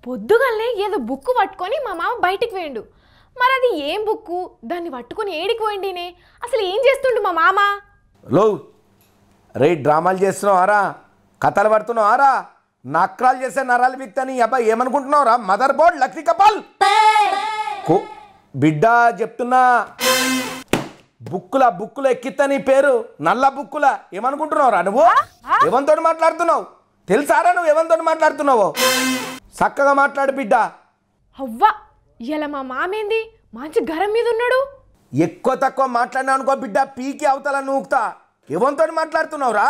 పొద్దుగాలనే ఏదో బుక్ పట్టుకొని మా మామ బయటికి పోయిండు. మరి అది ఏం బుక్కు, దాన్ని పట్టుకొని ఏడికి పోయిండినే? అసలు ఏం చేస్తుండు మా మామ? లో రే డ్రామాలు చేస్తున్నావారా, కథలు పడుతున్నావారా, నక్రాలు చేసే నరాలు బిక్తని అబ్బాయి ఏమనుకుంటున్నావురా? మదర్ బోర్డ్ లక్ష్మీ కపాల్ బిడ్డ చెప్తున్నా, బుక్కుల ఎక్కిత్తని పేరు నల్ల బుక్కుల. ఏమనుకుంటున్నావురా నువ్వు? ఎవరితో మాట్లాడుతున్నావు తెలుసారా? నువ్వు ఎవరితో మాట్లాడుతున్నావో చక్కగా మాట్లాడు బిడ్డ. అవ్వా ఇలా మా మామేంది మంచి గరం మీద ఉన్నాడు. ఎక్కువ తక్కువ మాట్లాడినా అనుకో బిడ్డ, పీకి అవతల నూకుతా. ఎవరితో మాట్లాడుతున్నావురా?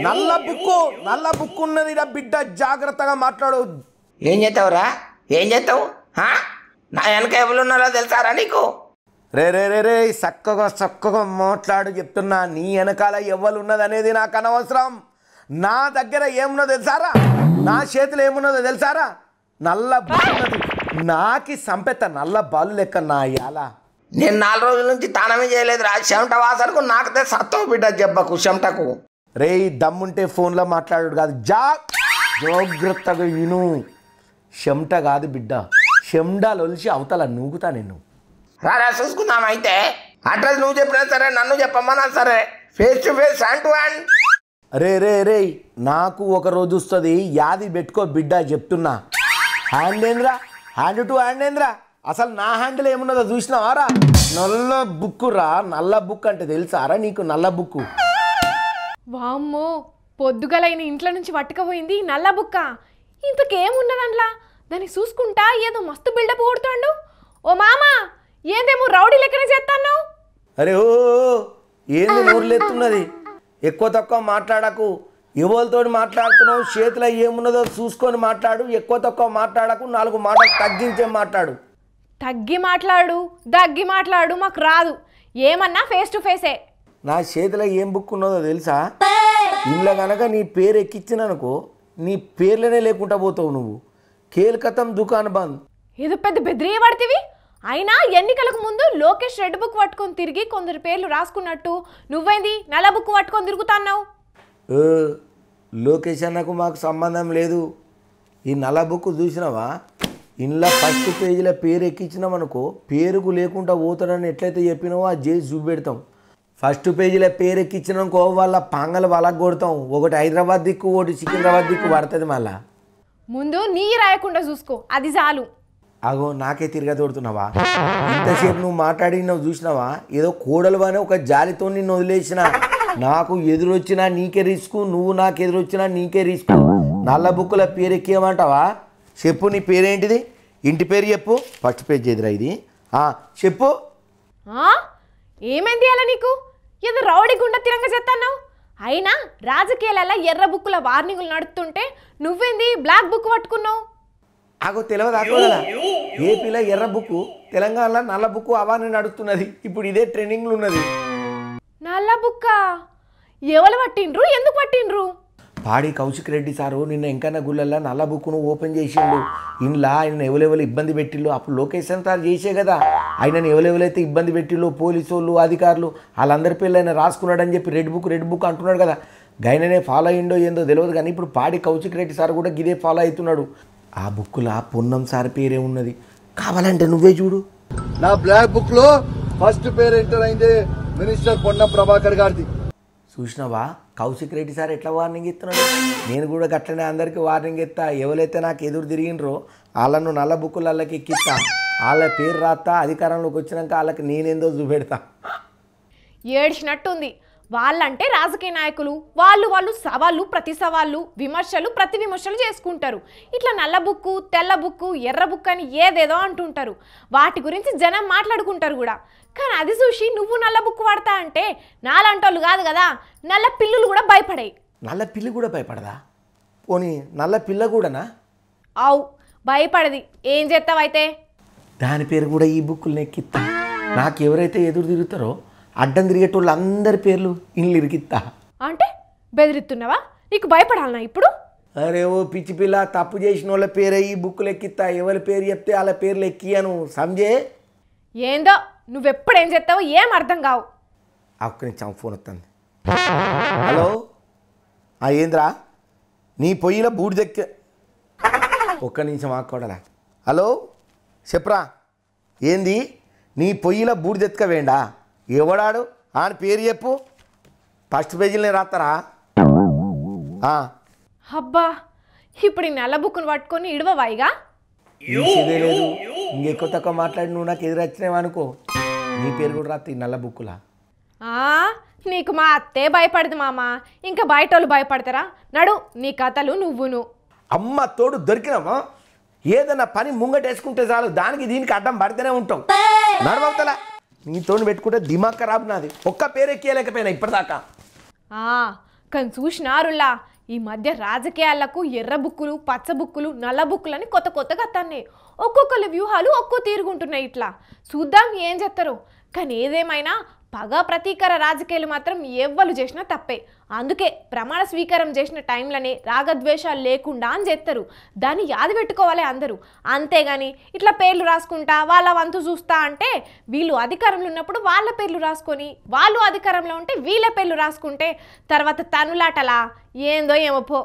నల్ల బుక్కు ఉన్నది రా బిడ్డ, జాగ్రత్తగా మాట్లాడు. ఏం చేస్తావురా? ఏం చేస్తావు? నా వెనక ఎవరు ఉన్నారో తెలుసారా నీకు? రే రే రే రే చక్కగా మాట్లాడు చెప్తున్నా. నీ వెనకాల ఎవరు ఉన్నది అనేది నాకు అనవసరం. నా దగ్గర ఏమున్నదో తెలుసారా? నా చేతిలో ఏమున్నదో తెలుసారా? నల్ల బుక్కు ఉన్నది. నాకి సంపెత్త నల్ల బాలు లెక్క నా యాలా. నేను 4 రోజుల నుంచి తానమే చేయలేదురా. చెమట వాసనకు నాకుతే సత్తావు బిడ్డ జబ్బకు చెమటకు. రే దమ్ముంటే ఫోన్లో మాట్లాడు కాదు, జాగ్రత్తగా విను. చెమట కాదు బిడ్డ, చెమడాలు ఒలిచి అవతల నూగుతా నేను. రారా చూసుకుందాం. అయితే అడ్రస్ నువ్వు చెప్పినా సరే, నన్ను చెప్పమన్నా సరే, face to face, hand to hand. రే రే రే నాకు ఒక రోజు వస్తుంది, యాది పెట్టుకో బిడ్డ చెప్తున్నా. హ్యాండ్ ఏంద్రా, హ్యాండ్ టు హ్యాండ్ ఏంద్రా? అసలు నా హ్యాండిల్ ఏమున్నదో చూసినావారా? నల్ల బుక్కు రా. నల్ల బుక్ అంటే తెలుసారా నీకు? నల్ల బుక్కు. వామ్మో, పొద్దుగలైన ఇంట్లో నుంచి పట్టుకపోయింది నల్ల బుక్క. ఇంతకేమున్నదంట్లా? దాన్ని చూసుకుంటా ఏదో మస్తు బిల్డప్ కొడుతాడు. ఓ మామా, ఏందేమో రౌడీ లెక్కనే చేస్తాను. అరే ఓ ఏంది నోరులేస్తున్నది? ఎక్కువ తక్కువ మాట్లాడకు. ఎవరితో మాట్లాడుతున్నావు? చేతిలో ఏమున్నదో చూసుకొని మాట్లాడు. ఎక్కువ తక్కువ మాట్లాడకు. 4 మాటలు తగ్గించే మాట్లాడు. తగ్గి మాట్లాడు, దగ్గి మాట్లాడు మాకు రాదు. ఏమన్నా ఫేస్ టు ఫేసే. నా చేతిలో ఏం బుక్ ఉన్నదో తెలుసా? ఇంట్లో కనుక నీ పేరు ఎక్కించిననుకో, నీ పేర్లోనే లేకుండా పోతావు నువ్వు. కేల్కతం దుకాన్ బంద్. ఏదో పెద్ద బెదిరియ పడితివి. అయినా ఎన్నికలకు ముందు లోకేష్ రెడ్ బుక్ పట్టుకొని తిరిగి కొందరు పేర్లు రాసుకున్నట్టు నువ్వేంది నల్ల బుక్ పట్టుకొని తిరుగుతున్నావు? లోకేష్ అన్నకు మాకు సంబంధం లేదు. ఈ నల్ల బుక్ చూసినావా? ఇంట్లో ఫస్ట్ పేజీలో పేరు ఎక్కించినామనుకో, పేరుకు లేకుండా పోతాడని ఎట్లయితే చెప్పినావో అది చేసి చూపెడతాం. ఫస్ట్ పేజీలో పేరు ఎక్కించినాకో వాళ్ళ పాంగలు వాళ్ళకు కొడతాం. ఒకటి హైదరాబాద్ దిక్కు, ఒకటి సికింద్రాబాద్ దిక్కు పడుతుంది. మళ్ళా ముందు నీ రాయకుండా చూసుకో, అది చాలు. అగో నాకే తిరగదోడుతున్నావా? ఇంతసేపు నువ్వు మాట్లాడినావు చూసినావా? ఏదో కోడలు అని ఒక జాలితో నిన్ను వదిలేసిన. నాకు ఎదురొచ్చినా నీకే రిస్క్, నువ్వు నాకు ఎదురొచ్చినా నీకే రిస్క్. నల్ల బుక్కుల పేరు ఎక్కేయమంటావా? చెప్పు, నీ పేరేంటిది? ఇంటి పేరు చెప్పు. ఫస్ట్ పేజ్ ఎదురా ఇది. చెప్పు. ఏమైంది అలా నీకు? ఏదో రౌడీ గుండా తిరంగ చేస్తున్నావు. అయినా రాజకీయాలలో ఎర్ర బుక్కుల వార్నింగులు నడుస్తుంటే నువ్వేంది బ్లాక్ బుక్ పట్టుకున్నావు? ఆగో తెలియదు కదా, ఏపీలో ఎర్ర బుక్కు, తెలంగాణలో నల్ల బుక్కు అవాని నడుస్తున్నది. ఇప్పుడు ఇదే ట్రెండింగ్లో ఉన్నది. నల్ల బుక్క ఎవరు పట్టిండ్రు? ఎందుకు పట్టిండ్రు? పాడి కౌశిక్ రెడ్డి సారు నిన్న ఎంకన్న గుళ్ళల్లో నల్ల బుక్కును ఓపెన్ చేసిండు. ఇంట్లో ఆయన ఎవరెవరు ఇబ్బంది పెట్టిళ్ళు. అప్పుడు లోకేష్ సార్ చేసే కదా, ఆయనను ఎవరెవరైతే ఇబ్బంది పెట్టిళ్ళు, పోలీసు వాళ్ళు, అధికారులు, వాళ్ళందరి పేర్లు ఆయన రాసుకున్నాడని చెప్పి రెడ్ బుక్ అంటున్నాడు కదా. గైననే ఫాలో అయ్యిండో ఏందో తెలియదు కానీ ఇప్పుడు పాడి కౌశిక్ రెడ్డి సార్ కూడా గిదే ఫాలో అవుతున్నాడు. ఆ బుక్లో పొన్నం సార్ పేరే ఉన్నది. కావాలంటే నువ్వే చూడు. నా బ్లాక్ బుక్ లో ఫస్ట్ పేరు ఎంటర్ అయింది మినిస్టర్ పొన్నం ప్రభాకర్ గారిది. చూసినావా కౌశిక్ రెడ్డి సార్ ఎట్లా వార్నింగ్ ఇస్తున్నాడు? నేను కూడా గట్లనే అందరికీ వార్నింగ్ ఇస్తా. ఎవరైతే నాకు ఎదురు తిరిగినరో వాళ్ళను నల్ల బుక్కులకి ఎక్కిస్తా. వాళ్ళ పేరు రాస్తా. అధికారంలోకి వచ్చినాక వాళ్ళకి నేనేందో చూపెడతా. ఏడ్చినట్టుంది. వాళ్ళంటే రాజకీయ నాయకులు. వాళ్ళు సవాళ్ళు, ప్రతి సవాళ్ళు, విమర్శలు, ప్రతి విమర్శలు చేసుకుంటారు. ఇట్లా నల్ల బుక్కు, తెల్ల బుక్కు, ఎర్ర బుక్ అని ఏదేదో అంటుంటారు. వాటి గురించి జనం మాట్లాడుకుంటారు కూడా. కానీ అది చూసి నువ్వు నల్ల బుక్ వాడతా అంటే నాలంటోళ్ళు కాదు కదా, నల్ల పిల్లులు కూడా భయపడాయి. నల్ల పిల్లి కూడా భయపడదా? పోనీ నల్ల పిల్ల కూడానా? అవు భయపడది. ఏం చేస్తావైతే? దాని పేరు కూడా ఈ బుక్కులు ఎక్కిస్తా. నాకు ఎవరైతే ఎదురు తిరుగుతారో అడ్డం తిరిగేటోళ్ళు అందరి పేర్లు ఇల్లు ఇరికిస్తా. అంటే బెదిరిస్తున్నావా? నీకు భయపడాలనా ఇప్పుడు? అరే ఓ పిచ్చి పిల్ల, తప్పు చేసిన వాళ్ళ పేరే ఈ బుక్కులు ఎక్కిస్తా. ఎవరి పేరు చెప్తే వాళ్ళ పేర్లు ఎక్కియను, సంజే. ఏందో నువ్వెప్పుడేం చేస్తావో ఏం అర్థం కావు. ఒక్క నిమిషం ఫోన్ వస్తుంది. హలో, ఏంద్రా? నీ పొయ్యిలో బూడిదెక్క ఒక్క నిమిషం ఆక్కూడలా. హలో చెప్పరా, ఏంది నీ పొయ్యిలో బూడిదెత్తుకవేండా? ఎవడాడు అని పేరు చెప్పు, ఫస్ట్ పేజీలనే రాస్తారా? అబ్బా ఇప్పుడు ఈ నల్ల బుక్కును పట్టుకొని ఇడవవాయిగా. తీసేదే లేదు, ఇంకెక్కువ తక్కువ మాట్లాడి నువ్వు నాకు ఎదురొచ్చినావు అనుకో, నీ పేరు కూడా రాత్రి నల్ల బుక్కులా. నీకు మా అత్తే భయపడదు మామ, ఇంకా బయట వాళ్ళు భయపడతారా? నడు నీ కథలు నువ్వును. అమ్మ తోడు దొరికినామా, ఏదన్నా పని ముంగటేసుకుంటే చాలు దానికి దీనికి అడ్డం పడితేనే ఉంటాం. నడవతలా నీతో పెట్టుకుంటే దిమాగ్ ఖరాబ్ నాది, ఒక్క పేరు ఎక్కియలేకపోయినా ఇప్పటిదాకా. కానీ చూసినారులా ఈ మధ్య రాజకీయాలకు ఎర్ర బుక్కులు, పచ్చ బుక్కులు, నల్ల బుక్కులని కొత్త కొత్తగా అత్తన్నాయి. ఒక్కొక్కరి వ్యూహాలు ఒక్కో తీరుగుంటున్నాయి. ఇట్లా చూద్దాం ఏం చేస్తారు. కానీ ఏదేమైనా పగ ప్రతీకార రాజకీయాలు మాత్రం ఎవ్వరు చేసినా తప్పే. అందుకే ప్రమాణ స్వీకారం చేసిన టైంలోనే రాగద్వేషాలు లేకుండా అని చేస్తారు. దాన్ని యాది పెట్టుకోవాలి అందరూ. అంతేగాని ఇట్లా పేర్లు రాసుకుంటా వాళ్ళ వంతు చూస్తా అంటే వీళ్ళు అధికారంలో ఉన్నప్పుడు వాళ్ళ పేర్లు రాసుకొని, వాళ్ళు అధికారంలో ఉంటే వీళ్ళ పేర్లు రాసుకుంటే తర్వాత తనులాటలా ఏందో ఏమో పో.